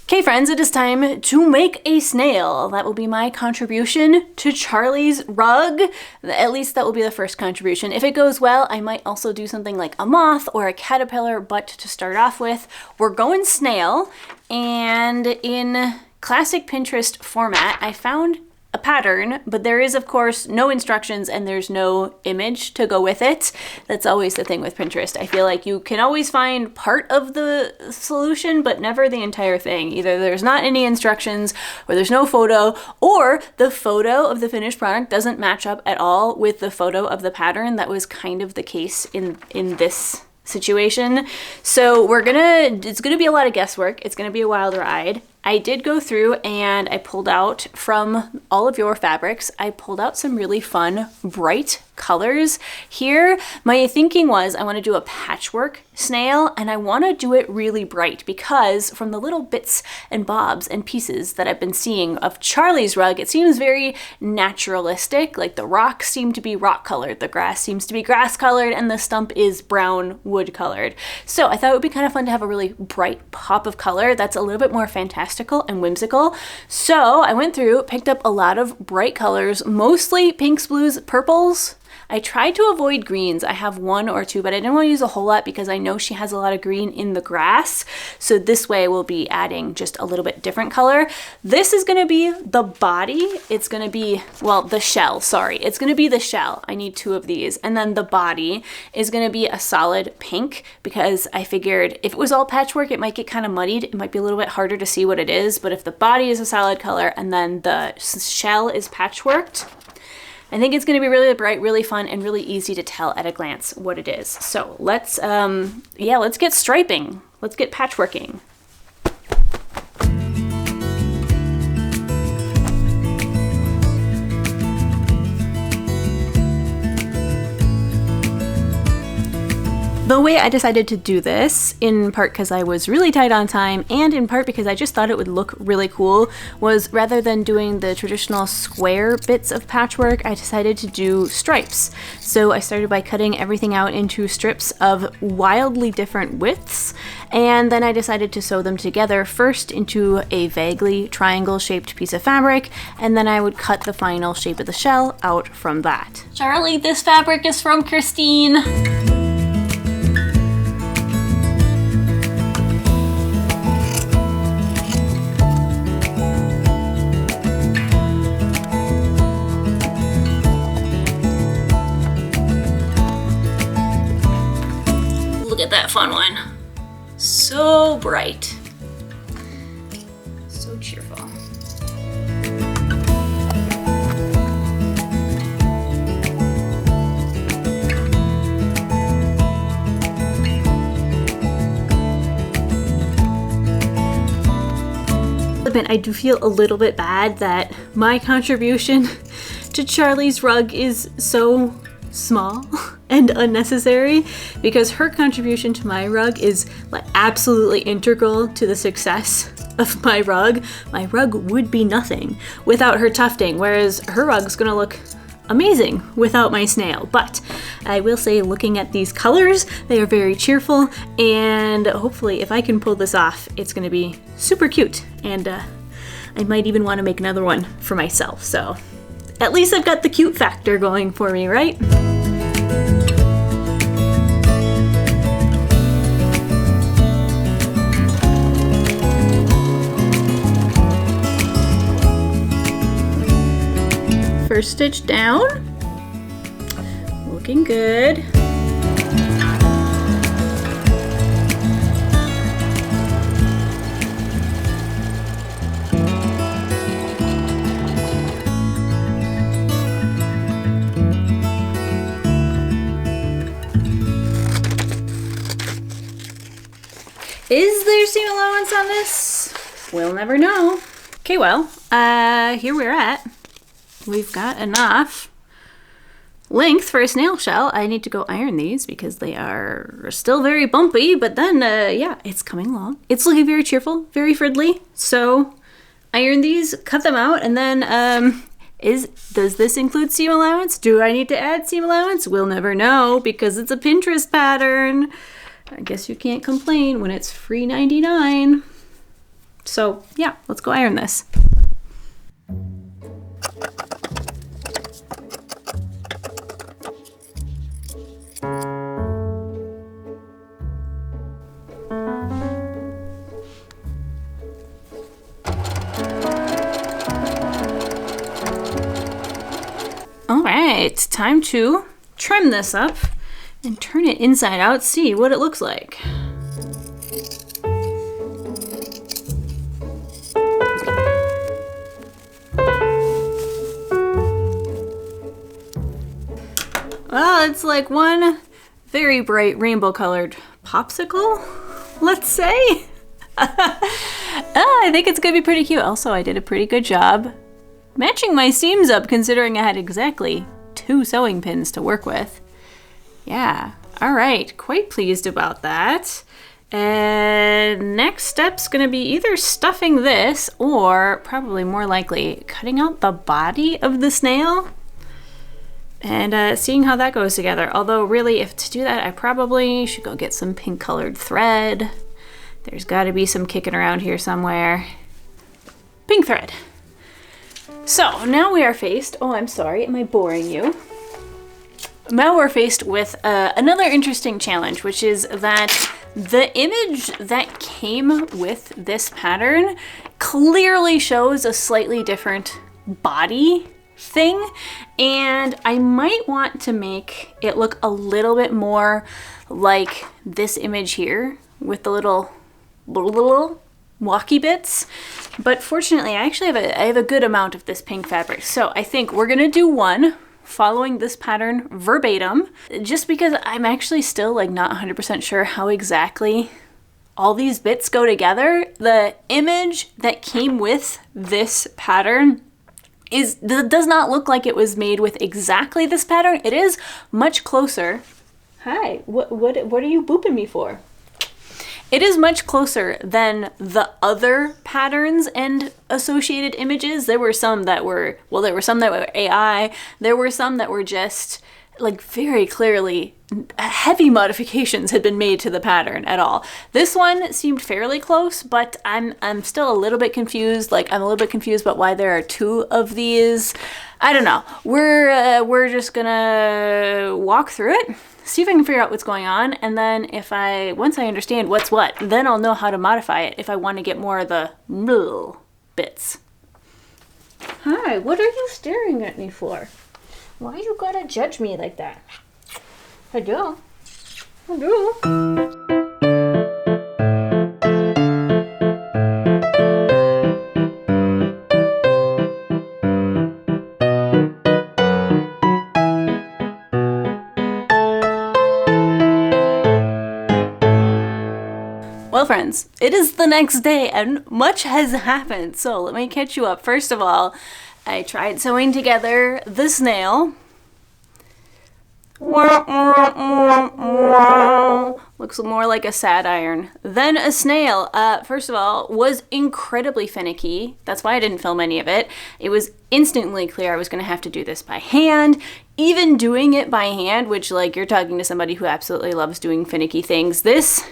Okay friends, it is time to make a snail. That will be my contribution to Charlie's rug. At least that will be the first contribution. If it goes well, I might also do something like a moth or a caterpillar, but to start off with, we're going snail. And in classic Pinterest format, I found a pattern, but there is of course no instructions and there's no image to go with it. That's always the thing with Pinterest. I feel like you can always find part of the solution, but never the entire thing. Either there's not any instructions, or there's no photo, or the photo of the finished product doesn't match up at all with the photo of the pattern. That was kind of the case in this situation. So it's gonna be a lot of guesswork. It's gonna be a wild ride. I did go through and I pulled out from all of your fabrics, I pulled out some really fun, bright colors here. My thinking was I want to do a patchwork snail and I want to do it really bright because from the little bits and bobs and pieces that I've been seeing of Charlie's rug, it seems very naturalistic. Like the rocks seem to be rock colored, the grass seems to be grass colored, and the stump is brown wood colored. So I thought it would be kind of fun to have a really bright pop of color that's a little bit more fantastical and whimsical. So I went through, picked up a lot of bright colors, mostly pinks, blues, purples. I tried to avoid greens. I have one or two, but I didn't want to use a whole lot because I know she has a lot of green in the grass. So this way we'll be adding just a little bit different color. This is going to be the body. It's going to be, well, the shell, sorry. It's going to be the shell. I need two of these. And then the body is going to be a solid pink because I figured if it was all patchwork, it might get kind of muddied. It might be a little bit harder to see what it is. But if the body is a solid color and then the shell is patchworked, I think it's going to be really bright, really fun, and really easy to tell at a glance what it is. So let's get striping. Let's get patchworking. The way I decided to do this, in part because I was really tight on time and in part because I just thought it would look really cool, was rather than doing the traditional square bits of patchwork, I decided to do stripes. So I started by cutting everything out into strips of wildly different widths, and then I decided to sew them together first into a vaguely triangle-shaped piece of fabric, and then I would cut the final shape of the shell out from that. Charlie, this fabric is from Christine. Look at that fun one. So bright. So cheerful. I do feel a little bit bad that my contribution to Charlie's rug is so small and unnecessary because her contribution to my rug is like absolutely integral to the success of my rug. My rug would be nothing without her tufting, whereas her rug's gonna look amazing without my snail. But I will say, looking at these colors, they are very cheerful, and hopefully if I can pull this off, it's gonna be super cute, and I might even want to make another one for myself. So at least I've got the cute factor going for me, right? First stitch down, looking good. Is there seam allowance on this? We'll never know. Okay, well, here we're at. We've got enough length for a snail shell. I need to go iron these because they are still very bumpy, but then, yeah, it's coming along. It's looking very cheerful, very friendly. So iron these, cut them out, and then, does this include seam allowance? Do I need to add seam allowance? We'll never know because it's a Pinterest pattern. I guess you can't complain when it's free $99. So yeah, let's go iron this. All right, time to trim this up and turn it inside out, see what it looks like. Well, it's like one very bright rainbow colored popsicle, let's say. I think it's gonna be pretty cute. Also, I did a pretty good job matching my seams up considering I had exactly 2 sewing pins to work with. Yeah, all right, quite pleased about that. And next step's gonna be either stuffing this or probably more likely cutting out the body of the snail and seeing how that goes together. Although really, if to do that, I probably should go get some pink colored thread. There's gotta be some kicking around here somewhere. Pink thread. So now we are faced, oh, I'm sorry, am I boring you? Now we're faced with another interesting challenge, which is that the image that came with this pattern clearly shows a slightly different body thing, and I might want to make it look a little bit more like this image here with the little walkie bits. But fortunately, I actually have a good amount of this pink fabric. So I think we're gonna do one following this pattern verbatim, just because I'm actually still like not 100% sure how exactly all these bits go together. The image that came with this pattern does not look like it was made with exactly this pattern. It is much closer. Hi, what are you booping me for? It is much closer than the other patterns and associated images. There were some that were, well, there were some that were AI. There were some that were just like very clearly heavy modifications had been made to the pattern at all. This one seemed fairly close, but I'm still a little bit confused. Like, I'm a little bit confused about why there are 2 of these. I don't know. We're just gonna walk through it, see if I can figure out what's going on, and then once I understand what's what, then I'll know how to modify it if I want to get more of the bits. Hi, what are you staring at me for? Why you gotta judge me like that? I do. Well, friends, it is the next day and much has happened, so let me catch you up. First of all, I tried sewing together the snail. Looks more like a sad iron than a snail. First of all, was incredibly finicky. That's why I didn't film any of it. It was instantly clear I was going to have to do this by hand. Even doing it by hand, which, like, you're talking to somebody who absolutely loves doing finicky things, this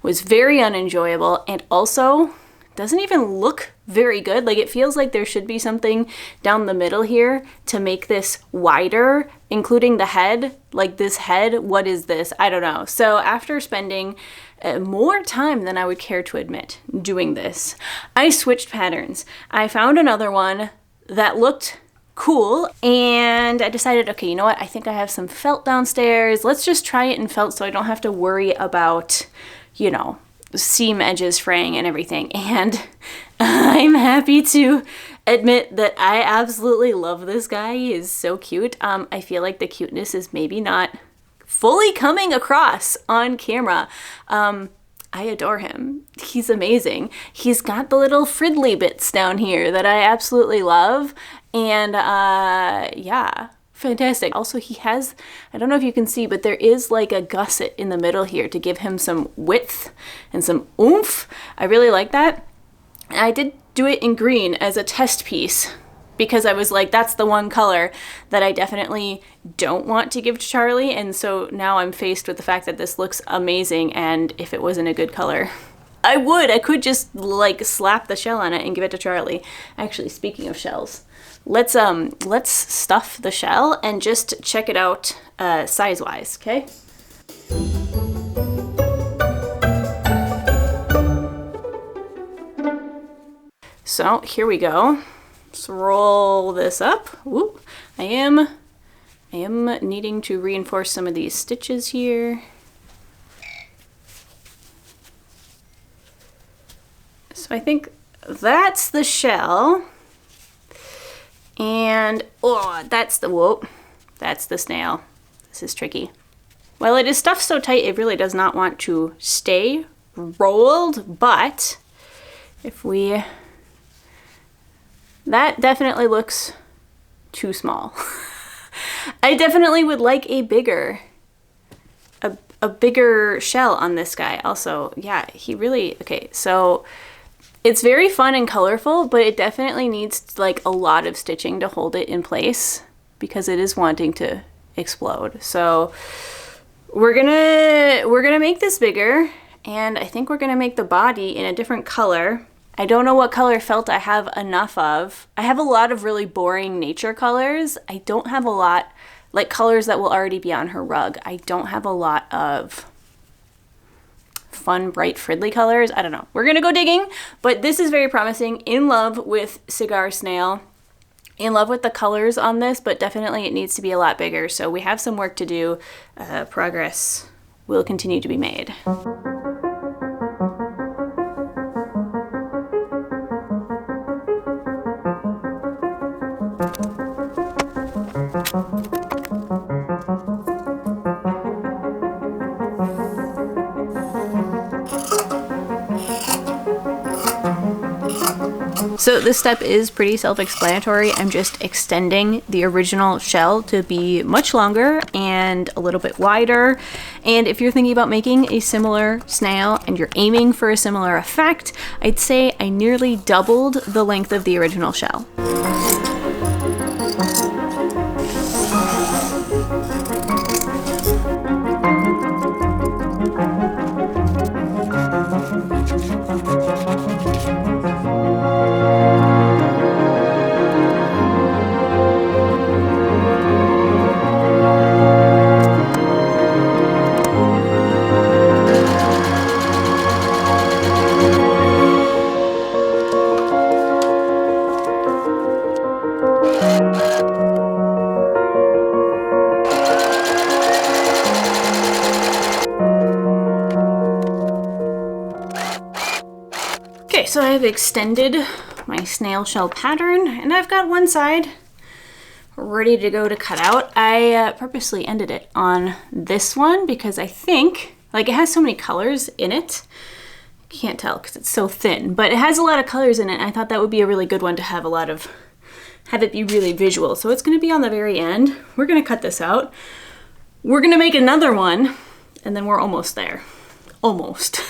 was very unenjoyable and also doesn't even look very good. Like, it feels like there should be something down the middle here to make this wider, including the head. Like, this head, what is this? I don't know. So after spending more time than I would care to admit doing this, I switched patterns. I found another one that looked cool, and I decided, okay, you know what? I think I have some felt downstairs. Let's just try it in felt so I don't have to worry about, you know, seam edges fraying and everything. And I'm happy to admit that I absolutely love this guy. He is so cute. I feel like the cuteness is maybe not fully coming across on camera. I adore him. He's amazing. He's got the little friddly bits down here that I absolutely love. And yeah, fantastic. Also, he has, I don't know if you can see, but there is like a gusset in the middle here to give him some width and some oomph. I really like that. And I did do it in green as a test piece because I was like, that's the one color that I definitely don't want to give to Charlie. And so now I'm faced with the fact that this looks amazing, and if it wasn't a good color, I could just like slap the shell on it and give it to Charlie. Actually, speaking of shells, let's stuff the shell and just check it out size-wise, okay? So here we go. Let's roll this up. Whoop. I am needing to reinforce some of these stitches here. So I think that's the shell. And that's the snail. This is tricky. While it is stuffed so tight, it really does not want to stay rolled, but if we... That definitely looks too small. I definitely would like a bigger shell on this guy. Also, yeah, he really, okay, so it's very fun and colorful, but it definitely needs like a lot of stitching to hold it in place because it is wanting to explode. So we're gonna make this bigger, and I think we're gonna make the body in a different color. I don't know what color felt I have enough of. I have a lot of really boring nature colors. I don't have a lot, like colors that will already be on her rug. I don't have a lot of fun, bright, friendly colors. I don't know. We're gonna go digging, but this is very promising. In love with Cigar Snail. In love with the colors on this, but definitely it needs to be a lot bigger. So we have some work to do. Progress will continue to be made. So this step is pretty self-explanatory. I'm just extending the original shell to be much longer and a little bit wider. And if you're thinking about making a similar snail and you're aiming for a similar effect, I'd say I nearly doubled the length of the original shell. So I've extended my snail shell pattern, and I've got one side ready to go to cut out. I purposely ended it on this one because I think, like, it has so many colors in it. You can't tell because it's so thin, but it has a lot of colors in it. I thought that would be a really good one to have have it be really visual. So it's gonna be on the very end. We're gonna cut this out. We're gonna make another one, and then we're almost there. Almost.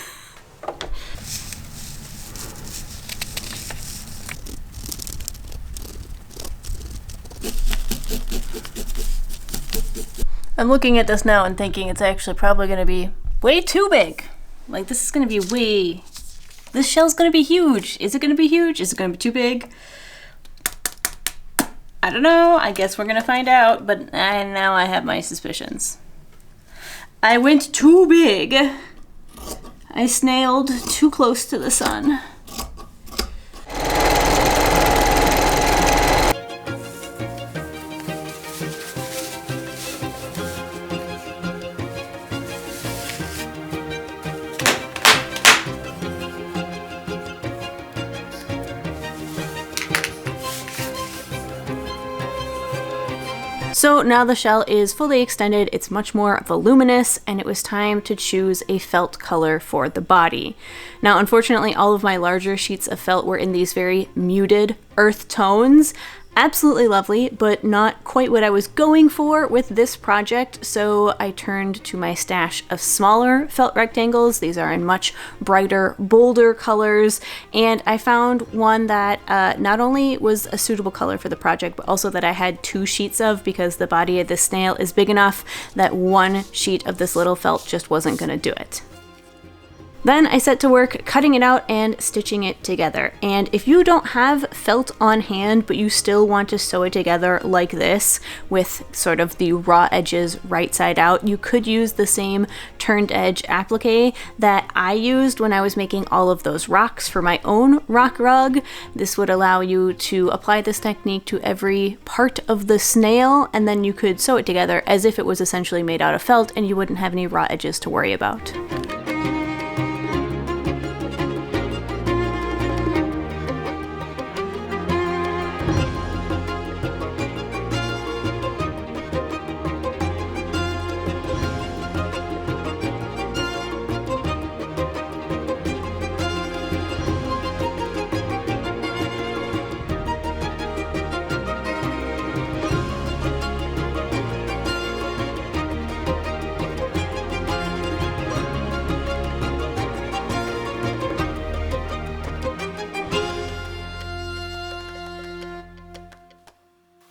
I'm looking at this now and thinking it's actually probably going to be way too big. Like, this is going to be this shell's going to be huge. Is it going to be huge? Is it going to be too big? I don't know. I guess we're going to find out, but now I have my suspicions. I went too big. I snailed too close to the sun. So now the shell is fully extended, it's much more voluminous, and it was time to choose a felt color for the body. Now, unfortunately, all of my larger sheets of felt were in these very muted earth tones. Absolutely lovely, but not quite what I was going for with this project, so I turned to my stash of smaller felt rectangles. These are in much brighter, bolder colors, and I found one that not only was a suitable color for the project, but also that I had 2 sheets of, because the body of this snail is big enough that one sheet of this little felt just wasn't gonna do it. Then I set to work cutting it out and stitching it together. And if you don't have felt on hand, but you still want to sew it together like this with sort of the raw edges right side out, you could use the same turned edge applique that I used when I was making all of those rocks for my own rock rug. This would allow you to apply this technique to every part of the snail, and then you could sew it together as if it was essentially made out of felt, and you wouldn't have any raw edges to worry about.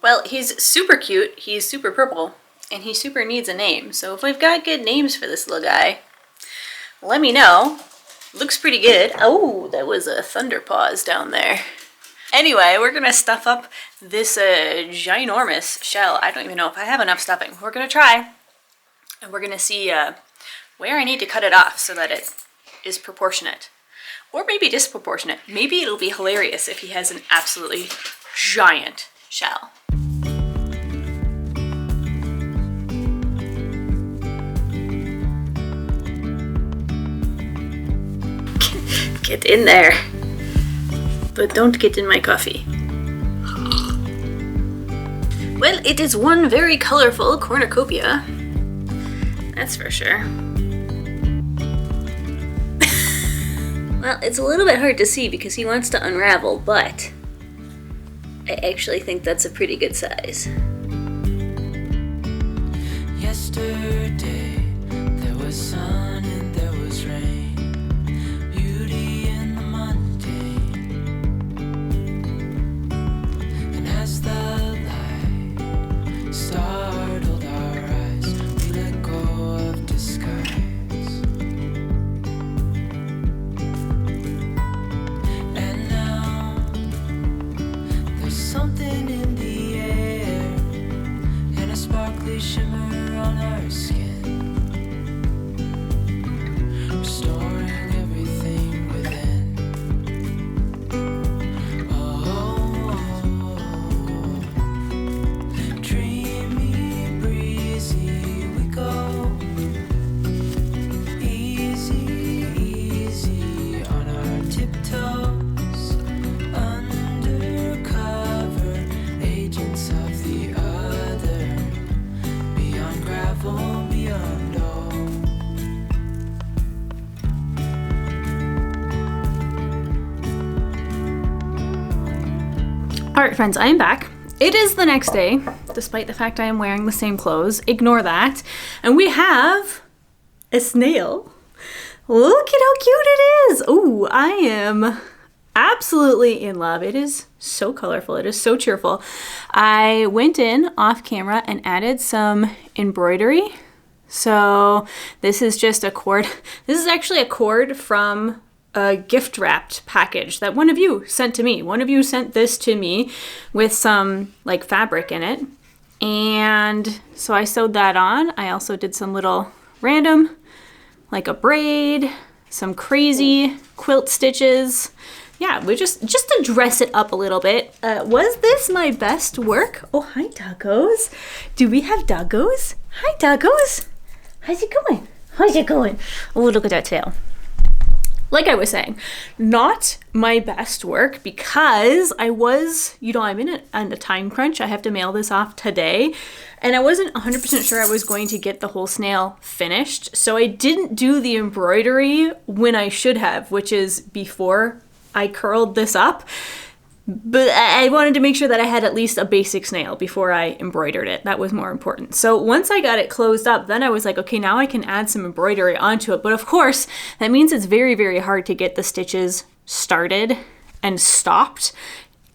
Well, he's super cute, he's super purple, and he super needs a name. So if we've got good names for this little guy, let me know. Looks pretty good. Oh, that was a thunder pause down there. Anyway, we're gonna stuff up this ginormous shell. I don't even know if I have enough stuffing. We're gonna try, and we're gonna see where I need to cut it off so that it is proportionate. Or maybe disproportionate. Maybe it'll be hilarious if he has an absolutely giant shell. Get in there, but don't get in my coffee. Well, it is one very colorful cornucopia, that's for sure. Well, it's a little bit hard to see because he wants to unravel, but I actually think that's a pretty good size. Yesterday, there was sun and there was rain, beauty in the mundane. And as the light startled our eyes, we let go of disguise. And now there's something in the air and a sparkly shimmer on our skin, restoring everything within. Oh, dreamy, breezy, we go. Easy, easy on our tiptoes, undercover agents of the other, beyond gravel, beyond all. All right, friends, I am back. It is the next day, despite the fact I am wearing the same clothes. Ignore that. And we have a snail. Look at how cute it is. Oh, I am absolutely in love. It is so colorful. It is so cheerful. I went in off camera and added some embroidery. So this is just a cord. This is actually a cord from a gift wrapped package that one of you sent to me. One of you sent this to me with some like fabric in it. And so I sewed that on. I also did some little random, like a braid, some crazy quilt stitches. Yeah, we just to dress it up a little bit. Was this my best work? Oh, hi, doggos. Do we have doggos? Hi, doggos. How's it going? How's it going? Oh, look at that tail. Like I was saying, not my best work because I was, I'm in a time crunch. I have to mail this off today. And I wasn't 100% sure I was going to get the whole snail finished. So I didn't do the embroidery when I should have, which is before I curled this up. But I wanted to make sure that I had at least a basic snail before I embroidered it. That was more important. So once I got it closed up, then I was like, okay, now I can add some embroidery onto it. But of course, that means it's very, very hard to get the stitches started and stopped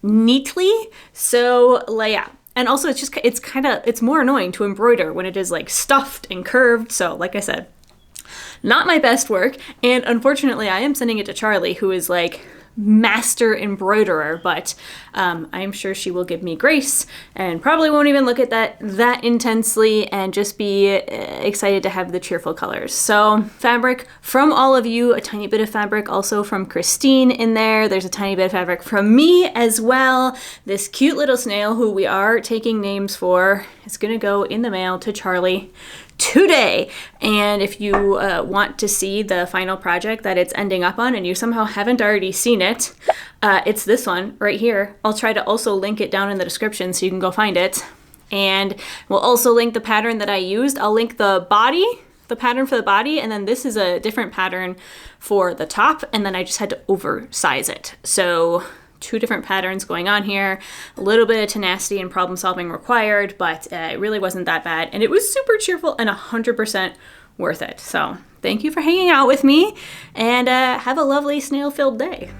neatly. So yeah. And also it's more annoying to embroider when it is like stuffed and curved. So like I said, Not my best work, and unfortunately I am sending it to Charlie, who is like master embroiderer, but I'm sure she will give me grace and probably won't even look at that intensely and just be excited to have the cheerful colors. So fabric from all of you, a tiny bit of fabric also from Christine in there. There's a tiny bit of fabric from me as well. This cute little snail who we are taking names for is gonna go in the mail to Charlie today. And if you want to see the final project that it's ending up on and you somehow haven't already seen it, it's this one right here. I'll try to also link it down in the description so you can go find it. And we'll also link the pattern that I used. I'll link the body, the pattern for the body, and then this is a different pattern for the top, and then I just had to oversize it. So 2 different patterns going on here, a little bit of tenacity and problem solving required, but it really wasn't that bad. And it was super cheerful and 100% worth it. So thank you for hanging out with me, and have a lovely snail-filled day.